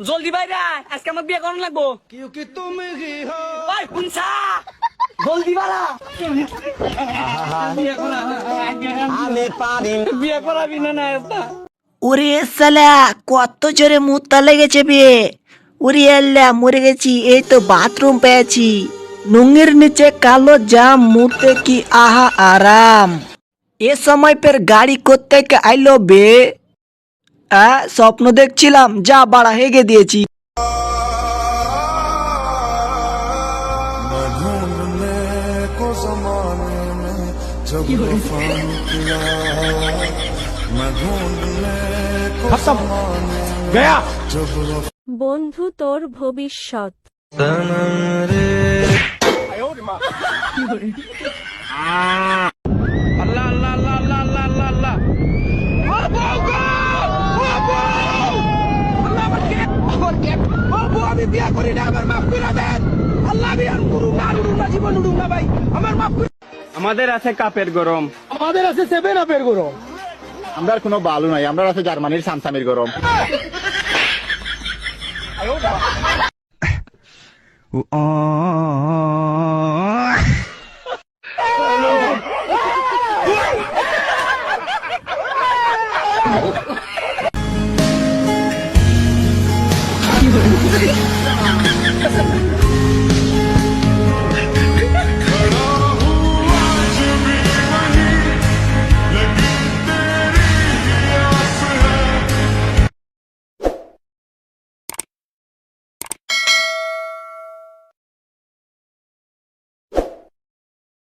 জলদি বাইরে আজকে আমার বিয়ে করানো লাগবো क्योंकि तुम ही हो ভাই শুনছা জলদি বাড়া আমি পারি বিয়ে করাবি না এটা ওরে সালা কত জোরে মুত্তা লেগেছে বে। ওরে আল্লাহ মরে গেছি, এই তো বাথরুম পেয়েছি। নুঙ্গির নিচে কালো জাম মুড়তে কি আহা আরাম। এ সময় ফের গাড়ি কোত্থেকে আইলো বে। স্বপ্ন দেখছিলাম, যা বাড়া হেগে দিয়েছি। বন্ধু তোর ভবিষ্যৎ। আমাদের আছে কাপের গরম, আমাদের আছে 7 আপের গরম। আমরা কোনো বালু নাই, আমরা আছে জার্মানির সামসামির গরম।